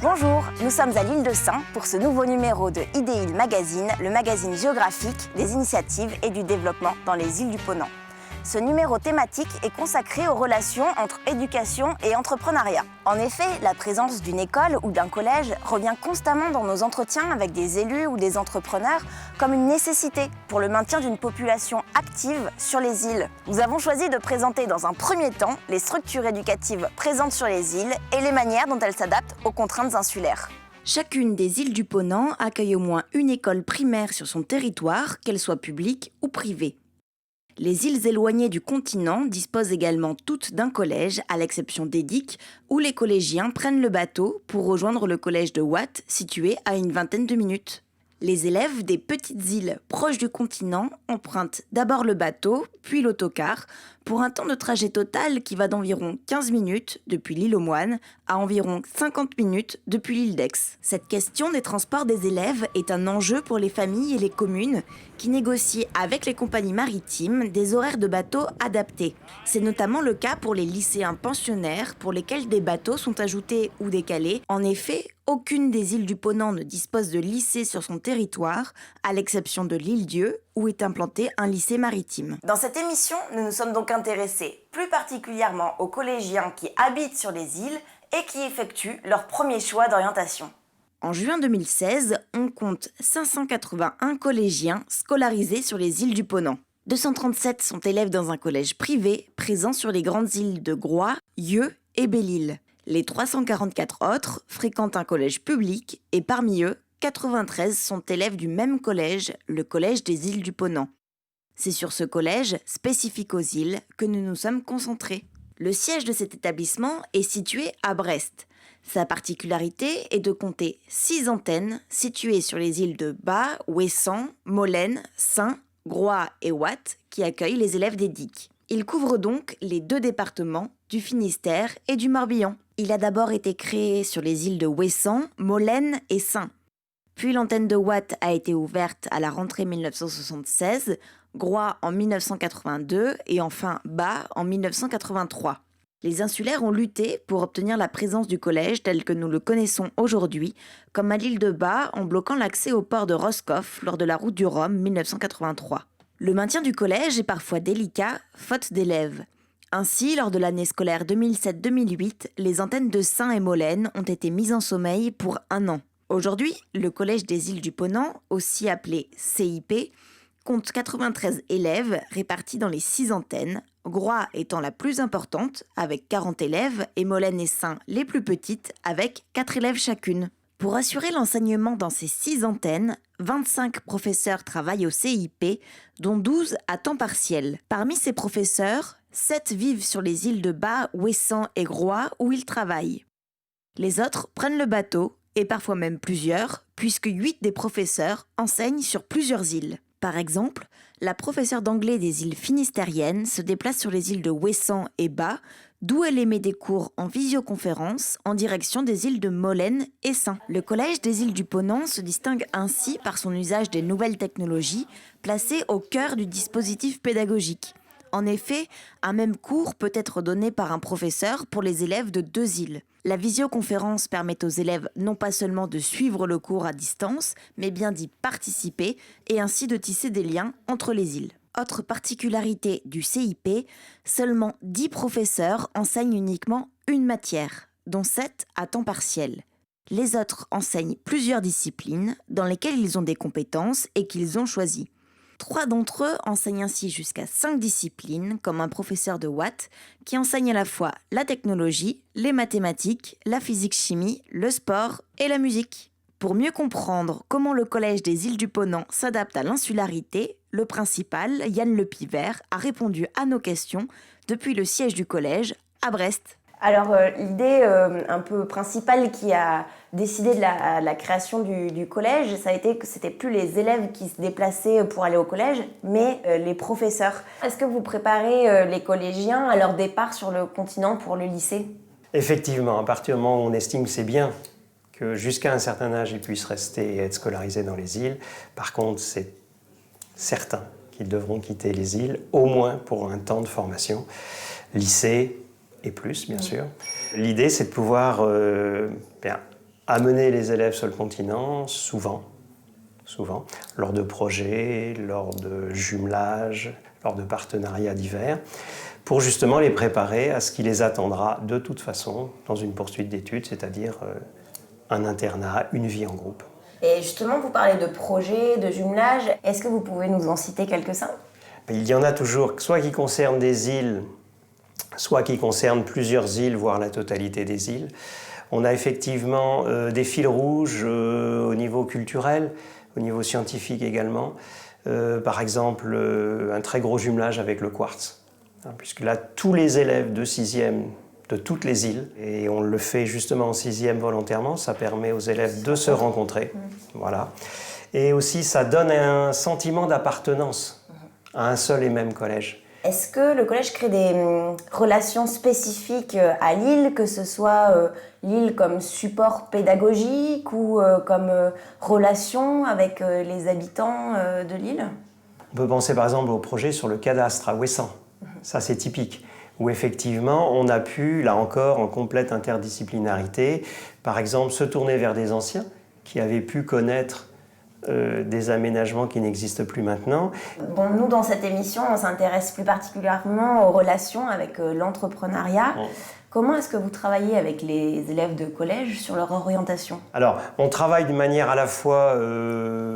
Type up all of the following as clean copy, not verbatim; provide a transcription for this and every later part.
Bonjour, nous sommes à l'île de Sein pour ce nouveau numéro de IDEIL Magazine, le magazine géographique des initiatives et du développement dans les îles du Ponant. Ce numéro thématique est consacré aux relations entre éducation et entrepreneuriat. En effet, la présence d'une école ou d'un collège revient constamment dans nos entretiens avec des élus ou des entrepreneurs comme une nécessité pour le maintien d'une population active sur les îles. Nous avons choisi de présenter dans un premier temps les structures éducatives présentes sur les îles et les manières dont elles s'adaptent aux contraintes insulaires. Chacune des îles du Ponant accueille au moins une école primaire sur son territoire, qu'elle soit publique ou privée. Les îles éloignées du continent disposent également toutes d'un collège, à l'exception d'Edic, où les collégiens prennent le bateau pour rejoindre le collège de Watt, situé à une vingtaine de minutes. Les élèves des petites îles proches du continent empruntent d'abord le bateau, puis l'autocar, pour un temps de trajet total qui va d'environ 15 minutes depuis l'île aux Moines à environ 50 minutes depuis l'île d'Aix. Cette question des transports des élèves est un enjeu pour les familles et les communes qui négocient avec les compagnies maritimes des horaires de bateaux adaptés. C'est notamment le cas pour les lycéens pensionnaires pour lesquels des bateaux sont ajoutés ou décalés. En effet, aucune des îles du Ponant ne dispose de lycée sur son territoire, à l'exception de l'île-Dieu, où est implanté un lycée maritime. Dans cette émission, nous nous sommes donc intéressés plus particulièrement aux collégiens qui habitent sur les îles et qui effectuent leur premier choix d'orientation. En juin 2016, on compte 581 collégiens scolarisés sur les îles du Ponant. 237 sont élèves dans un collège privé présent sur les grandes îles de Groix, Yeu et Belle-Île. Les 344 autres fréquentent un collège public et parmi eux, 93 sont élèves du même collège, le collège des îles du Ponant. C'est sur ce collège, spécifique aux îles, que nous nous sommes concentrés. Le siège de cet établissement est situé à Brest. Sa particularité est de compter 6 antennes situées sur les îles de Bas, Ouessant, Molène, Sein, Groix et Watt qui accueillent les élèves d'Edic. Il couvre donc les 2 départements du Finistère et du Morbihan. Il a d'abord été créé sur les îles de Ouessant, Molène et Sein. Puis l'antenne de Watt a été ouverte à la rentrée 1976, Groix en 1982 et enfin Bas en 1983. Les insulaires ont lutté pour obtenir la présence du collège tel que nous le connaissons aujourd'hui, comme à l'île de Bas en bloquant l'accès au port de Roscoff lors de la route du Rhum 1983. Le maintien du collège est parfois délicat, faute d'élèves. Ainsi, lors de l'année scolaire 2007-2008, les antennes de Sein et Molène ont été mises en sommeil pour 1 an. Aujourd'hui, le Collège des îles du Ponant, aussi appelé CIP, compte 93 élèves répartis dans les 6 antennes, Groix étant la plus importante avec 40 élèves et Molène et Sein les plus petites avec 4 élèves chacune. Pour assurer l'enseignement dans ces 6 antennes, 25 professeurs travaillent au CIP, dont 12 à temps partiel. Parmi ces professeurs, 7 vivent sur les îles de Bas, Ouessant et Groix où ils travaillent. Les autres prennent le bateau, et parfois même plusieurs, puisque 8 des professeurs enseignent sur plusieurs îles. Par exemple, la professeure d'anglais des îles finistériennes se déplace sur les îles de Ouessant et Bas, d'où elle émet des cours en visioconférence en direction des îles de Molène et Sein. Le collège des îles du Ponant se distingue ainsi par son usage des nouvelles technologies, placées au cœur du dispositif pédagogique. En effet, un même cours peut être donné par un professeur pour les élèves de 2 îles. La visioconférence permet aux élèves non pas seulement de suivre le cours à distance, mais bien d'y participer et ainsi de tisser des liens entre les îles. Autre particularité du CIP, seulement 10 professeurs enseignent uniquement une matière, dont 7 à temps partiel. Les autres enseignent plusieurs disciplines dans lesquelles ils ont des compétences et qu'ils ont choisies. 3 d'entre eux enseignent ainsi jusqu'à 5 disciplines, comme un professeur de Watt, qui enseigne à la fois la technologie, les mathématiques, la physique-chimie, le sport et la musique. Pour mieux comprendre comment le Collège des îles du Ponant s'adapte à l'insularité, le principal, Yann Le Pivert, a répondu à nos questions depuis le siège du collège à Brest. Alors l'idée un peu principale qui a décidé de la création du collège, ça a été que c'était plus les élèves qui se déplaçaient pour aller au collège, mais les professeurs. Est-ce que vous préparez les collégiens à leur départ sur le continent pour le lycée ? Effectivement, à partir du moment où on estime que c'est bien que jusqu'à un certain âge, ils puissent rester et être scolarisés dans les îles, par contre, c'est certain qu'ils devront quitter les îles, au moins pour un temps de formation, lycée et plus, bien sûr. L'idée, c'est de pouvoir amener les élèves sur le continent, souvent, lors de projets, lors de jumelages, lors de partenariats divers, pour justement les préparer à ce qui les attendra de toute façon dans une poursuite d'études, c'est-à-dire un internat, une vie en groupe. Et justement, vous parlez de projets, de jumelage. Est-ce que vous pouvez nous en citer quelques-uns ? Il y en a toujours, soit qui concernent des îles, soit qui concernent plusieurs îles, voire la totalité des îles. On a effectivement des fils rouges au niveau culturel, au niveau scientifique également. Par exemple, un très gros jumelage avec le quartz. Puisque là, tous les élèves de 6e de toutes les îles, et on le fait justement en 6e volontairement, ça permet aux élèves de se rencontrer. Voilà. Et aussi, ça donne un sentiment d'appartenance à un seul et même collège. Est-ce que le collège crée des relations spécifiques à l'île, que ce soit l'île comme support pédagogique ou comme relation avec les habitants de l'île ? On peut penser par exemple au projet sur le cadastre à Ouessant. Ça, c'est typique. Où effectivement, on a pu, là encore, en complète interdisciplinarité, par exemple, se tourner vers des anciens qui avaient pu connaître des aménagements qui n'existent plus maintenant. Bon, nous, dans cette émission, on s'intéresse plus particulièrement aux relations avec l'entrepreneuriat. Comment est-ce que vous travaillez avec les élèves de collège sur leur orientation ? Alors, on travaille de manière à la fois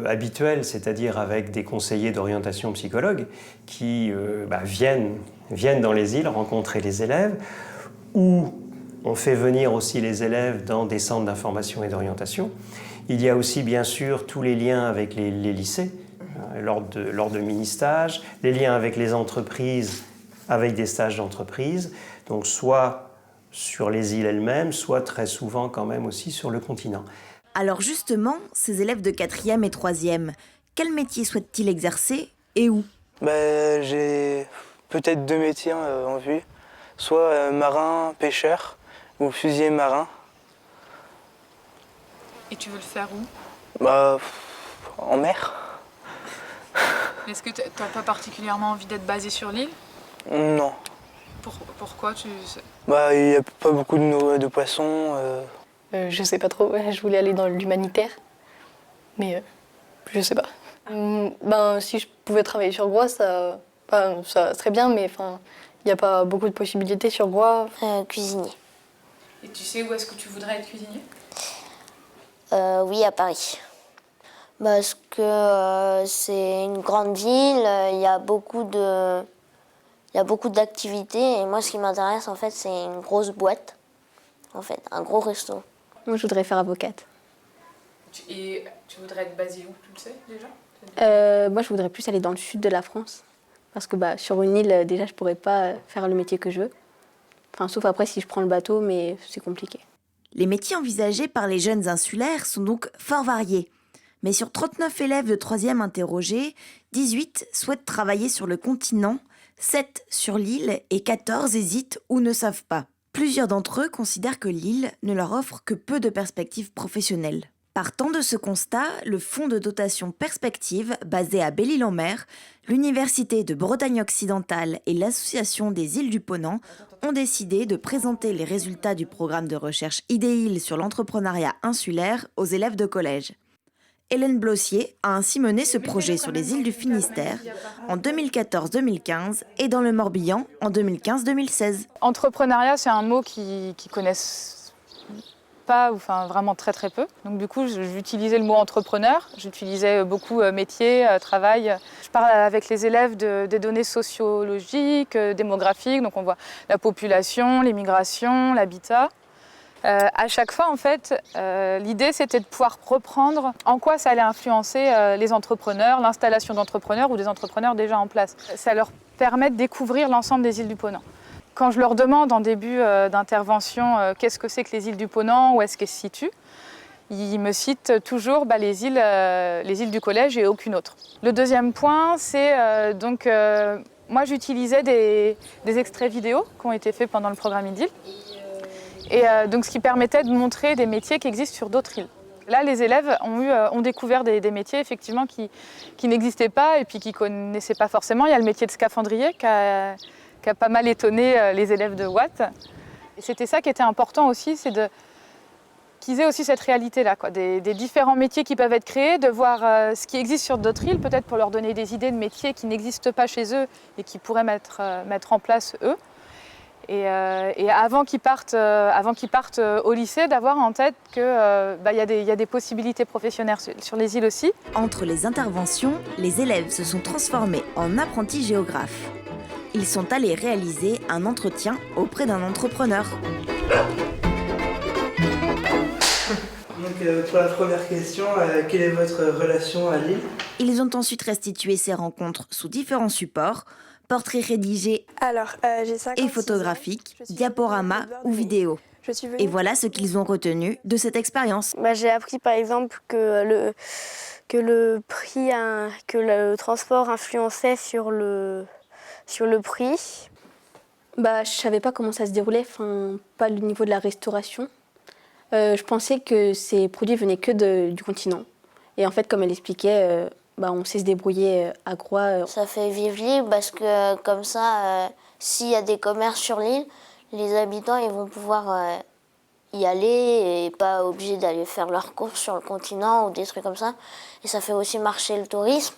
habituelle, c'est-à-dire avec des conseillers d'orientation psychologues qui viennent dans les îles rencontrer les élèves, ou on fait venir aussi les élèves dans des centres d'information et d'orientation. Il y a aussi, bien sûr, tous les liens avec les lycées, lors de mini-stages, les liens avec les entreprises, avec des stages d'entreprise, donc soit sur les îles elles-mêmes, soit très souvent quand même aussi sur le continent. Alors justement, ces élèves de 4e et 3e, quel métier souhaitent-ils exercer et où ? J'ai peut-être 2 métiers en vue, soit marin, pêcheur ou fusilier marin. Et tu veux le faire où ? En mer. Est-ce que tu n'as pas particulièrement envie d'être basé sur l'île ? Non. Pourquoi Il n'y a pas beaucoup de poissons. Je sais pas trop, je voulais aller dans l'humanitaire, mais je sais pas. Si je pouvais travailler sur Groix, ça serait bien, mais il n'y a pas beaucoup de possibilités sur Groix. Cuisinier. Et tu sais où est-ce que tu voudrais être cuisinier ? Oui, à Paris. Parce que c'est une grande ville, il y a beaucoup d'activités, et moi ce qui m'intéresse en fait c'est une grosse boîte, en fait, un gros resto. Moi je voudrais faire avocate. Et tu voudrais être basé où, tu le sais déjà ? Moi je voudrais plus aller dans le sud de la France, parce que sur une île déjà je pourrais pas faire le métier que je veux. Sauf après si je prends le bateau, mais c'est compliqué. Les métiers envisagés par les jeunes insulaires sont donc fort variés. Mais sur 39 élèves de 3e interrogés, 18 souhaitent travailler sur le continent, 7 sur l'île et 14 hésitent ou ne savent pas. Plusieurs d'entre eux considèrent que l'île ne leur offre que peu de perspectives professionnelles. Partant de ce constat, le fonds de dotation Perspective, basé à Belle-Île-en-Mer, l'Université de Bretagne occidentale et l'Association des îles du Ponant ont décidé de présenter les résultats du programme de recherche IDEIL sur l'entrepreneuriat insulaire aux élèves de collège. Hélène Blossier a ainsi mené ce projet sur les îles du Finistère en 2014-2015 et dans le Morbihan en 2015-2016. Entrepreneuriat, c'est un mot qu'ils connaissent pas, ou vraiment très très peu. Donc du coup, j'utilisais le mot entrepreneur, j'utilisais beaucoup métier, travail. Je parle avec les élèves des données sociologiques, démographiques, donc on voit la population, l'immigration, l'habitat. À chaque fois, en fait, l'idée, c'était de pouvoir reprendre en quoi ça allait influencer les entrepreneurs, l'installation d'entrepreneurs ou des entrepreneurs déjà en place. Ça leur permet de découvrir l'ensemble des îles du Ponant. Quand je leur demande en début d'intervention qu'est-ce que c'est que les îles du Ponant, où est-ce qu'elles se situent, ils me citent toujours les îles du collège et aucune autre. Le deuxième point, c'est moi j'utilisais des extraits vidéo qui ont été faits pendant le programme IDIL, et donc ce qui permettait de montrer des métiers qui existent sur d'autres îles. Là, les élèves ont découvert des métiers effectivement qui n'existaient pas et puis qui ne connaissaient pas forcément. Il y a le métier de scaphandrier qui a pas mal étonné les élèves de Watt. Et c'était ça qui était important aussi, c'est qu'ils aient aussi cette réalité-là, des différents métiers qui peuvent être créés, de voir ce qui existe sur d'autres îles, peut-être pour leur donner des idées de métiers qui n'existent pas chez eux et qui pourraient mettre en place eux. Et avant qu'ils partent au lycée, d'avoir en tête qu'il y a des possibilités professionnelles sur les îles aussi. Entre les interventions, les élèves se sont transformés en apprentis géographes. Ils sont allés réaliser un entretien auprès d'un entrepreneur. Donc pour la première question, quelle est votre relation à l'île? Ils ont ensuite restitué ces rencontres sous différents supports, portraits rédigés et photographiques, diaporamas ou vidéos. Et voilà ce qu'ils ont retenu de cette expérience. J'ai appris par exemple que le transport influençait sur le prix. Je savais pas comment ça se déroulait, pas le niveau de la restauration. Je pensais que ces produits venaient que du continent. Et en fait, comme elle expliquait, on sait se débrouiller à Groix. Ça fait vivre l'île parce que comme ça, s'il y a des commerces sur l'île, les habitants ils vont pouvoir y aller et pas obligés d'aller faire leurs courses sur le continent ou des trucs comme ça. Et ça fait aussi marcher le tourisme.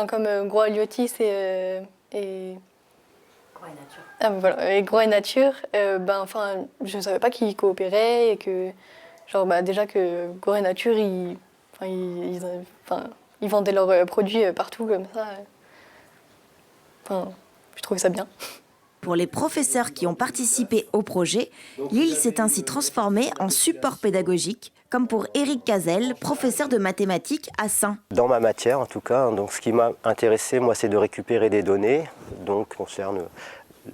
Comme Groix Liotis et Groix et Nature. Voilà, et Groix et Nature, je ne savais pas qu'ils coopéraient et que, déjà que Groix et Nature, ils vendaient leurs produits partout comme ça. Je trouvais ça bien. Pour les professeurs qui ont participé au projet, l'île s'est ainsi transformée en support pédagogique, comme pour Éric Cazel, professeur de mathématiques à Saint. Dans ma matière, en tout cas, donc ce qui m'a intéressé, moi, c'est de récupérer des données, donc concerne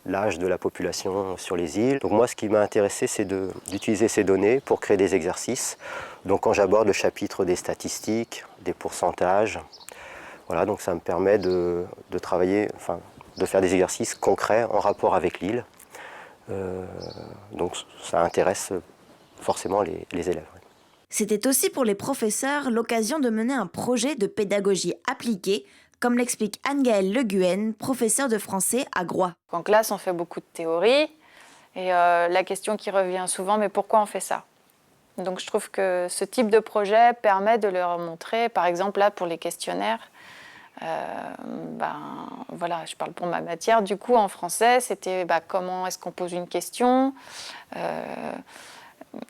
l'âge de la population sur les îles. Donc moi, ce qui m'a intéressé, c'est d'utiliser ces données pour créer des exercices. Donc quand j'aborde le chapitre des statistiques, des pourcentages, voilà, donc ça me permet de travailler, de faire des exercices concrets en rapport avec l'île. Donc ça intéresse forcément les élèves. C'était aussi pour les professeurs l'occasion de mener un projet de pédagogie appliquée, comme l'explique Anne-Gaëlle Le Guen, professeure de français à Groix. En classe, on fait beaucoup de théorie et la question qui revient souvent, mais pourquoi on fait ça? Donc je trouve que ce type de projet permet de leur montrer, par exemple là pour les questionnaires, je parle pour ma matière, du coup en français c'était comment est-ce qu'on pose une question,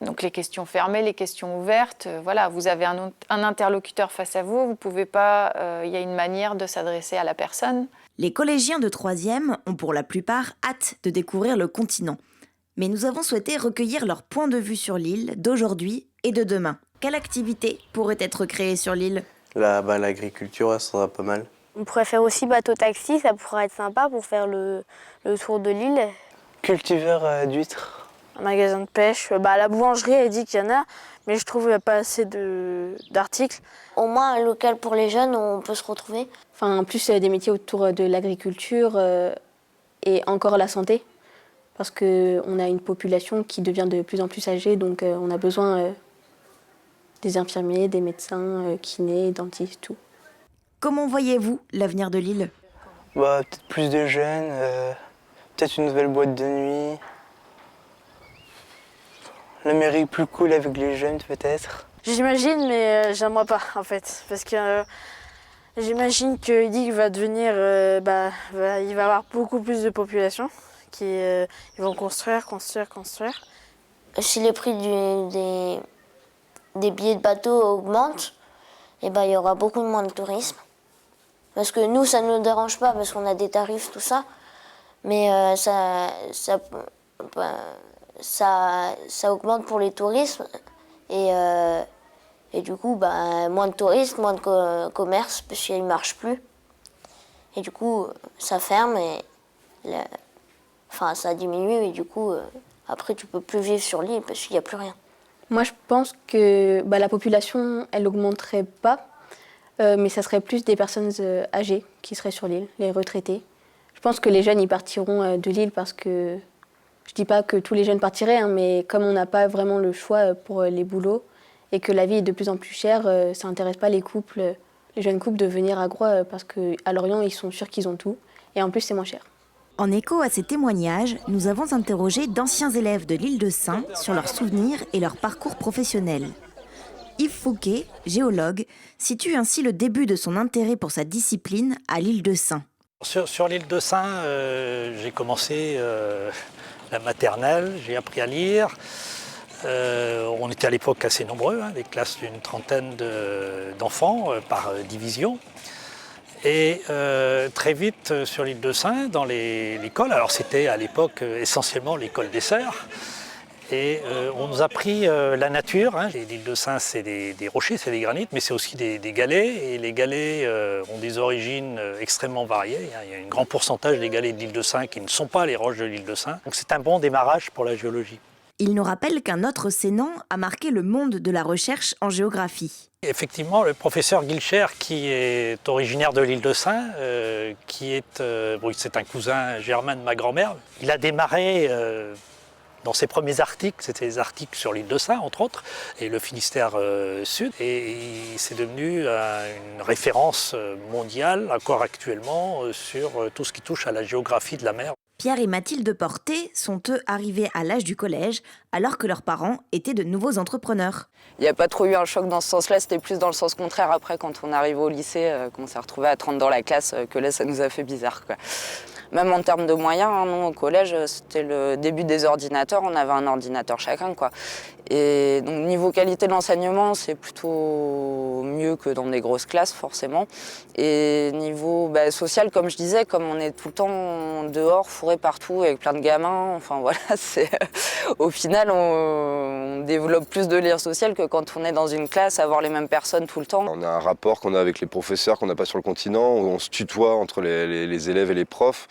donc les questions fermées, les questions ouvertes, vous avez un interlocuteur face à vous, vous pouvez pas, y a une manière de s'adresser à la personne. Les collégiens de 3e ont pour la plupart hâte de découvrir le continent. Mais nous avons souhaité recueillir leur point de vue sur l'île d'aujourd'hui et de demain. Quelle activité pourrait être créée sur l'île? L'agriculture, ça sera pas mal. On pourrait faire aussi bateau-taxi, ça pourrait être sympa pour faire le tour de l'île. Cultiveur d'huîtres. Un magasin de pêche. La boulangerie, elle dit qu'il y en a, mais je trouve qu'il n'y a pas assez d'articles. Au moins un local pour les jeunes où on peut se retrouver. En plus, des métiers autour de l'agriculture et encore la santé. Parce qu'on a une population qui devient de plus en plus âgée, donc on a besoin des infirmiers, des médecins, kinés, dentistes, tout. Comment voyez-vous l'avenir de l'île? Peut-être plus de jeunes, peut-être une nouvelle boîte de nuit. La mairie plus cool avec les jeunes, peut-être. J'imagine, mais j'aimerais pas, en fait. Parce que j'imagine qu'il va devenir... il va y avoir beaucoup plus de population. Ils vont construire. Si les prix des billets de bateau augmentent, il y aura beaucoup moins de tourisme. Parce que nous, ça ne nous dérange pas parce qu'on a des tarifs, tout ça. Mais ça augmente pour les tourismes. Et du coup, moins de touristes, moins de commerce, parce qu'ils ne marchent plus. Et du coup, ça ferme et enfin, ça diminue et du coup, après, tu peux plus vivre sur l'île parce qu'il n'y a plus rien. Moi, je pense que la population, elle n'augmenterait pas, mais ça serait plus des personnes âgées qui seraient sur l'île, les retraités. Je pense que les jeunes, ils partiront de l'île parce que, je ne dis pas que tous les jeunes partiraient, hein, mais comme on n'a pas vraiment le choix pour les boulots et que la vie est de plus en plus chère, ça n'intéresse pas les jeunes couples de venir à Groix parce qu'à Lorient, ils sont sûrs qu'ils ont tout et en plus, c'est moins cher. En écho à ces témoignages, nous avons interrogé d'anciens élèves de l'île de Sein sur leurs souvenirs et leur parcours professionnel. Yves Fouquet, géologue, situe ainsi le début de son intérêt pour sa discipline à l'île de Sein. Sur l'île de Sein, j'ai commencé la maternelle, j'ai appris à lire. On était à l'époque assez nombreux, des classes d'une trentaine d'enfants par division. Et très vite sur l'île de Sein, dans l'école, alors c'était à l'époque essentiellement l'école des Sœurs, et on nous a appris la nature. L'île de Sein, c'est des rochers, c'est des granites, mais c'est aussi des galets, et les galets ont des origines extrêmement variées. Il y a un grand pourcentage des galets de l'île de Sein qui ne sont pas les roches de l'île de Sein, donc c'est un bon démarrage pour la géologie. Il nous rappelle qu'un autre Sénan a marqué le monde de la recherche en géographie. Effectivement, le professeur Guilcher, qui est originaire de l'île de Sein, c'est un cousin germain de ma grand-mère, il a démarré dans ses premiers articles, c'était des articles sur l'île de Sein, entre autres, et le Finistère Sud, et c'est devenu une référence mondiale, encore actuellement, sur tout ce qui touche à la géographie de la mer. Pierre et Mathilde Porté sont eux arrivés à l'âge du collège, alors que leurs parents étaient de nouveaux entrepreneurs. Il n'y a pas trop eu un choc dans ce sens-là, c'était plus dans le sens contraire après quand on arrive au lycée, qu'on s'est retrouvés à 30 dans la classe, que là ça nous a fait bizarre, quoi. Même en termes de moyens, nous au collège, c'était le début des ordinateurs, on avait un ordinateur chacun, quoi. Et donc niveau qualité de l'enseignement, c'est plutôt mieux que dans des grosses classes forcément. Et niveau social, comme je disais, comme on est tout le temps dehors, fourré partout avec plein de gamins, enfin voilà, au final on développe plus de lien social que quand on est dans une classe à voir les mêmes personnes tout le temps. On a un rapport qu'on a avec les professeurs qu'on n'a pas sur le continent, où on se tutoie entre les élèves et les profs.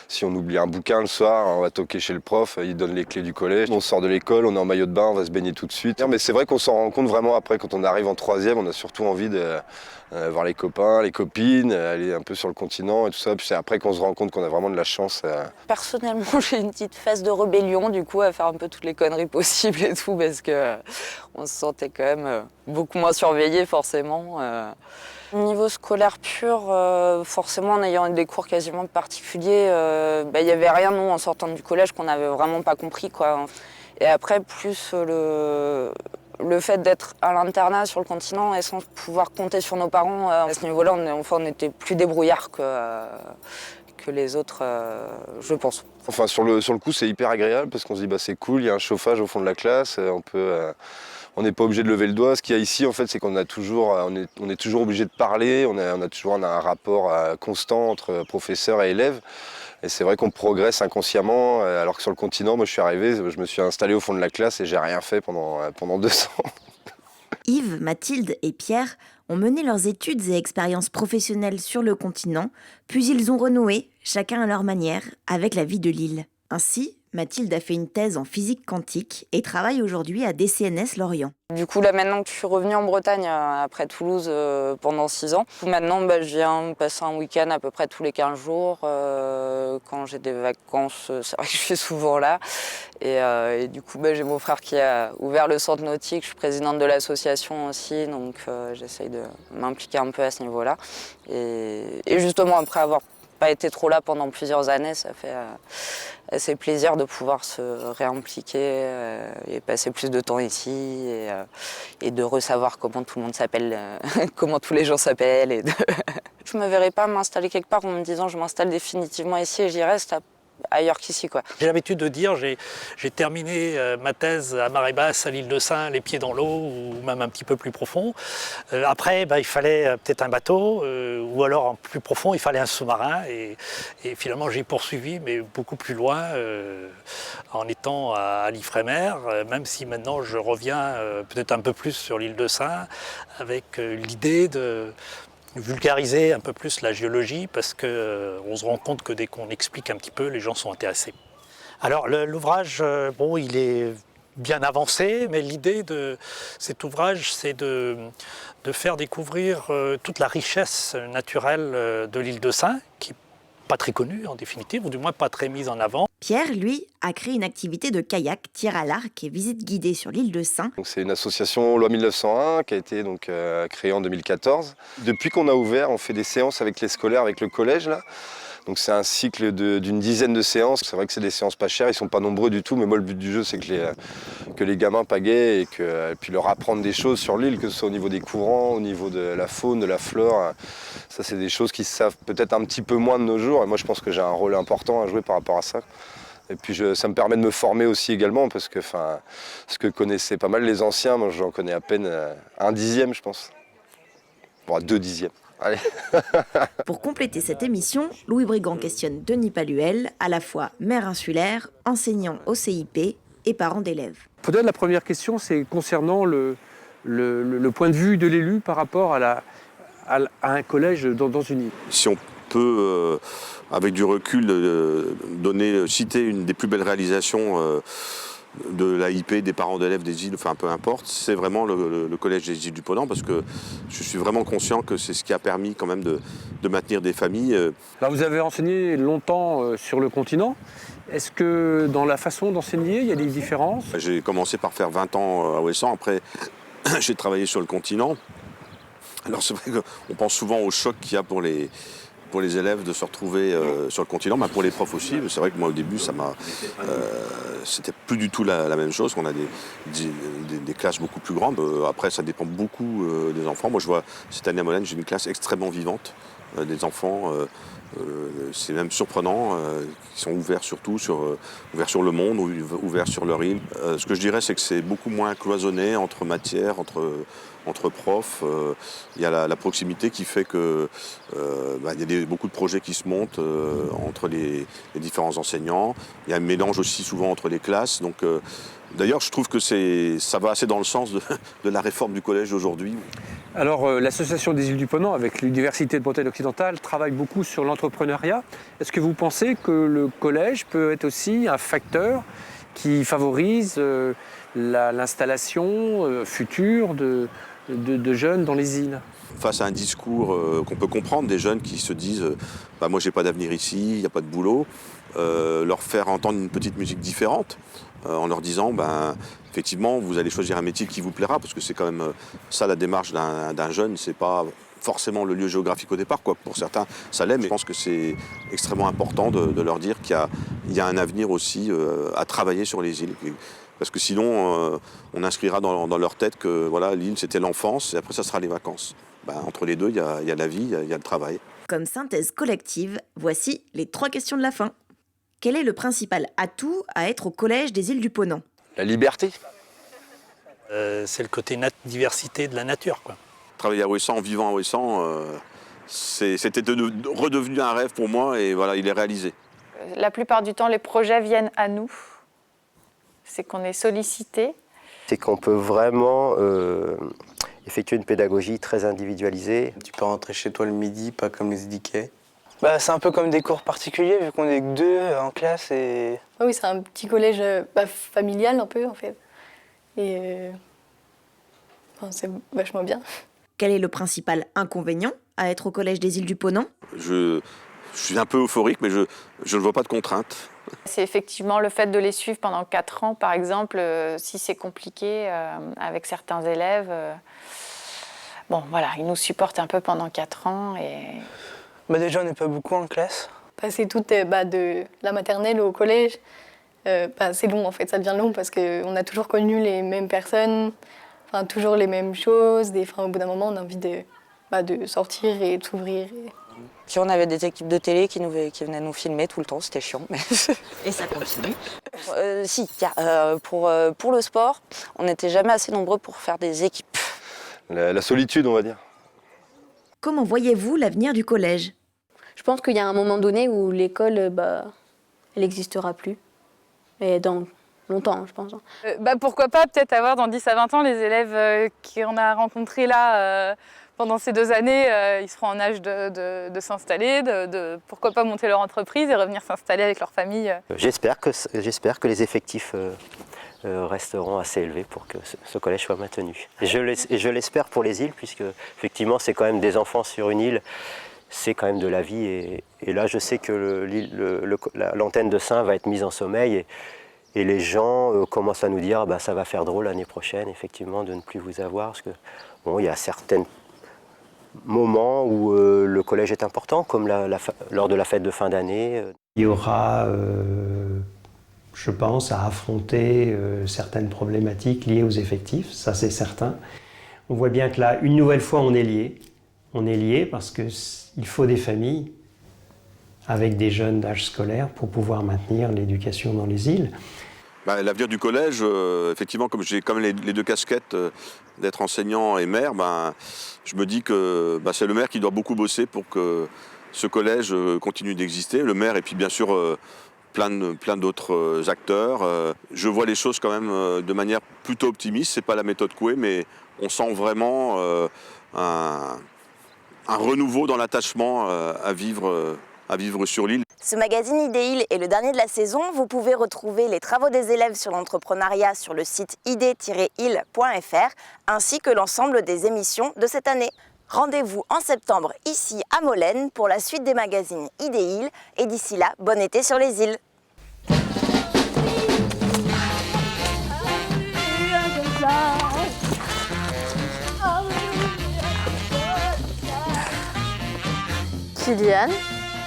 Si on oublie un bouquin le soir, on va toquer chez le prof, il donne les clés du collège. On sort de l'école, on est en maillot de bain, on va se baigner tout de suite. Mais c'est vrai qu'on s'en rend compte vraiment après, quand on arrive en troisième, on a surtout envie de voir les copains, les copines, aller un peu sur le continent et tout ça. Puis c'est après qu'on se rend compte qu'on a vraiment de la chance. Personnellement, j'ai une petite phase de rébellion, du coup, à faire un peu toutes les conneries possibles et tout, parce qu'on se sentait quand même beaucoup moins surveillés, forcément. Niveau scolaire pur, forcément en ayant des cours quasiment particuliers, il n'y avait rien, nous, en sortant du collège, qu'on n'avait vraiment pas compris, quoi. Et après, plus le fait d'être à l'internat sur le continent et sans pouvoir compter sur nos parents, à ce niveau-là, on était plus débrouillards que les autres, je pense. Enfin, sur le coup, c'est hyper agréable parce qu'on se dit c'est cool, il y a un chauffage au fond de la classe, on n'est pas obligé de lever le doigt. Ce qu'il y a ici, en fait, c'est qu'on est toujours obligé de parler, on a toujours un rapport constant entre professeurs et élèves. Et c'est vrai qu'on progresse inconsciemment, alors que sur le continent, moi je suis arrivé, je me suis installé au fond de la classe et j'ai rien fait pendant 2 ans. Yves, Mathilde et Pierre ont mené leurs études et expériences professionnelles sur le continent, puis ils ont renoué, chacun à leur manière, avec la vie de l'île. Ainsi, Mathilde a fait une thèse en physique quantique et travaille aujourd'hui à DCNS Lorient. Du coup, là, maintenant que je suis revenue en Bretagne, après Toulouse, pendant 6 ans, maintenant, je viens passer un week-end à peu près tous les 15 jours. Quand j'ai des vacances, c'est vrai que je suis souvent là. Et du coup, j'ai mon frère qui a ouvert le centre nautique. Je suis présidente de l'association aussi, donc j'essaye de m'impliquer un peu à ce niveau-là. Et justement, après avoir pas été trop là pendant plusieurs années, ça fait assez plaisir de pouvoir se réimpliquer et passer plus de temps ici et de resavoir comment tout le monde s'appelle, comment tous les gens s'appellent. Je me verrais pas m'installer quelque part en me disant je m'installe définitivement ici et j'y reste ailleurs qu'ici, quoi. J'ai l'habitude de dire, j'ai terminé ma thèse à marée basse à l'île de Sein, les pieds dans l'eau ou même un petit peu plus profond. Après, il fallait peut-être un bateau ou alors plus profond, il fallait un sous-marin et finalement j'ai poursuivi, mais beaucoup plus loin en étant à l'Ifremer, même si maintenant je reviens peut-être un peu plus sur l'île de Sein avec l'idée de vulgariser un peu plus la géologie parce qu'on se rend compte que dès qu'on explique un petit peu, les gens sont intéressés. Alors l'ouvrage, bon, il est bien avancé, mais l'idée de cet ouvrage, c'est de faire découvrir toute la richesse naturelle de l'île de Sein, qui n'est pas très connue en définitive, ou du moins pas très mise en avant. Pierre, lui, a créé une activité de kayak, tir à l'arc et visite guidée sur l'île de Sein. C'est une association loi 1901 qui a été donc, créée en 2014. Depuis qu'on a ouvert, on fait des séances avec les scolaires, avec le collège là. Donc c'est un cycle d'une dizaine de séances. C'est vrai que c'est des séances pas chères, ils sont pas nombreux du tout, mais moi le but du jeu c'est que les gamins pagaient et puis leur apprendre des choses sur l'île, que ce soit au niveau des courants, au niveau de la faune, de la flore. Ça c'est des choses qu'ils savent peut-être un petit peu moins de nos jours et moi je pense que j'ai un rôle important à jouer par rapport à ça. Et puis ça me permet de me former aussi également parce que ce que connaissaient pas mal les anciens, moi j'en connais à peine un dixième je pense. Bon, 2 dixièmes. Allez. Pour compléter cette émission, Louis Brigand questionne Denis Paluel, à la fois maire insulaire, enseignant au CIP et parent d'élèves. Peut-être la première question, c'est concernant le point de vue de l'élu par rapport à un collège dans une île. Si on peut, avec du recul, citer une des plus belles réalisations de l'AIP, des parents d'élèves des îles, enfin peu importe, c'est vraiment le collège des îles du Ponant parce que je suis vraiment conscient que c'est ce qui a permis quand même de maintenir des familles. Là, vous avez enseigné longtemps sur le continent. Est-ce que dans la façon d'enseigner, il y a des différences? J'ai commencé par faire 20 ans à Ouessant, après j'ai travaillé sur le continent. Alors c'est vrai qu'on pense souvent au choc qu'il y a pour les élèves de se retrouver sur le continent, mais pour les profs aussi. C'est vrai que moi au début, c'était plus du tout la même chose. On a des classes beaucoup plus grandes. Après, ça dépend beaucoup des enfants. Moi, je vois cette année à Molène, j'ai une classe extrêmement vivante. Des enfants, c'est même surprenant, qui sont ouverts surtout ouverts sur le monde, ouverts sur leur île. Ce que je dirais, c'est que c'est beaucoup moins cloisonné entre matières, entre profs. Il y a la proximité qui fait que il y a beaucoup de projets qui se montent entre les différents enseignants. Il y a un mélange aussi souvent entre les classes. Donc, d'ailleurs, je trouve que ça va assez dans le sens de la réforme du collège d'aujourd'hui. Alors, l'association des îles du Ponant, avec l'Université de Bretagne occidentale, travaille beaucoup sur l'entrepreneuriat. Est-ce que vous pensez que le collège peut être aussi un facteur qui favorise l'installation future de jeunes dans les îles? Face à un discours qu'on peut comprendre, des jeunes qui se disent moi j'ai pas d'avenir ici, il n'y a pas de boulot, leur faire entendre une petite musique différente en leur disant effectivement vous allez choisir un métier qui vous plaira, parce que c'est quand même ça la démarche d'un jeune, c'est pas forcément le lieu géographique au départ, quoi. Pour certains ça l'est, mais je pense que c'est extrêmement important de leur dire qu'il y a un avenir aussi à travailler sur les îles. Parce que sinon, on inscrira dans leur tête que voilà, l'île, c'était l'enfance, et après, ça sera les vacances. Entre les deux, il y a la vie, il y a le travail. Comme synthèse collective, voici les 3 questions de la fin. Quel est le principal atout à être au collège des îles du Ponant? La liberté. C'est le côté diversité de la nature, quoi. Travailler à Ouessant, en vivant à Ouessant, c'était redevenu un rêve pour moi, et voilà, il est réalisé. La plupart du temps, les projets viennent à nous. C'est qu'on est sollicité. C'est qu'on peut vraiment effectuer une pédagogie très individualisée. Tu peux rentrer chez toi le midi, pas comme les édiquets. C'est un peu comme des cours particuliers, vu qu'on est que 2 en classe. Et... Oui, c'est un petit collège familial un peu, en fait. Et c'est vachement bien. Quel est le principal inconvénient à être au collège des îles du Ponant? Je suis un peu euphorique, mais je ne vois pas de contraintes. C'est effectivement le fait de les suivre pendant 4 ans, par exemple, si c'est compliqué avec certains élèves. Ils nous supportent un peu pendant 4 ans. Déjà, on n'est pas beaucoup en classe. Passer de la maternelle au collège, c'est long en fait, ça devient long parce qu'on a toujours connu les mêmes personnes, toujours les mêmes choses. Au bout d'un moment, on a envie de sortir et de s'ouvrir. Puis on avait des équipes de télé qui venaient nous filmer tout le temps, c'était chiant. Mais... Et ça continue. Pour le sport, on n'était jamais assez nombreux pour faire des équipes. La solitude, on va dire. Comment voyez-vous l'avenir du collège? Je pense qu'il y a un moment donné où l'école, elle n'existera plus. Et dans longtemps, je pense. Pourquoi pas peut-être avoir dans 10 à 20 ans les élèves qu'on a rencontrés là pendant ces 2 années, ils seront en âge de s'installer, pourquoi pas monter leur entreprise et revenir s'installer avec leur famille. J'espère que les effectifs resteront assez élevés pour que ce collège soit maintenu. Et je l'espère pour les îles, puisque effectivement c'est quand même des enfants sur une île, c'est quand même de la vie. Et là je sais que l'antenne de Saint va être mise en sommeil et les gens commencent à nous dire ça va faire drôle l'année prochaine effectivement de ne plus vous avoir, parce que bon, il y a certains moments où le collège est important, comme lors de la fête de fin d'année. Il y aura, je pense, à affronter certaines problématiques liées aux effectifs, ça c'est certain. On voit bien que là, une nouvelle fois, on est liés. On est liés parce qu'il faut des familles avec des jeunes d'âge scolaire pour pouvoir maintenir l'éducation dans les îles. L'avenir du collège, effectivement, comme j'ai les 2 casquettes d'être enseignant et maire, je me dis que c'est le maire qui doit beaucoup bosser pour que ce collège continue d'exister. Le maire et puis bien sûr plein d'autres acteurs. Je vois les choses quand même de manière plutôt optimiste. C'est pas la méthode Coué, mais on sent vraiment un renouveau dans l'attachement à vivre sur l'île. Ce magazine Idéil est le dernier de la saison. Vous pouvez retrouver les travaux des élèves sur l'entrepreneuriat sur le site idée-il.fr ainsi que l'ensemble des émissions de cette année. Rendez-vous en septembre ici à Molène pour la suite des magazines Idéil et d'ici là, bon été sur les îles. Kylian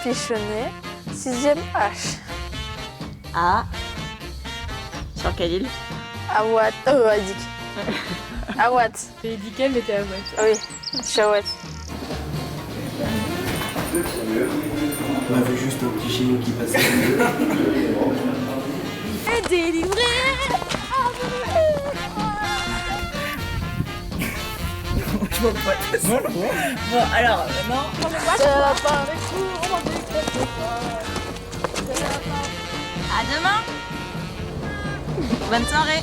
Pichonnet, 6e H. Ah. Sur quelle île? À Watt. À Dick. À Watt. T'es Dickel, mais t'es à Watt. Ah oui, je suis à Watt. On avait juste un petit chien qui passait. Et délivré. Je vois pas. Bon, alors, maintenant. À demain. Bonne soirée.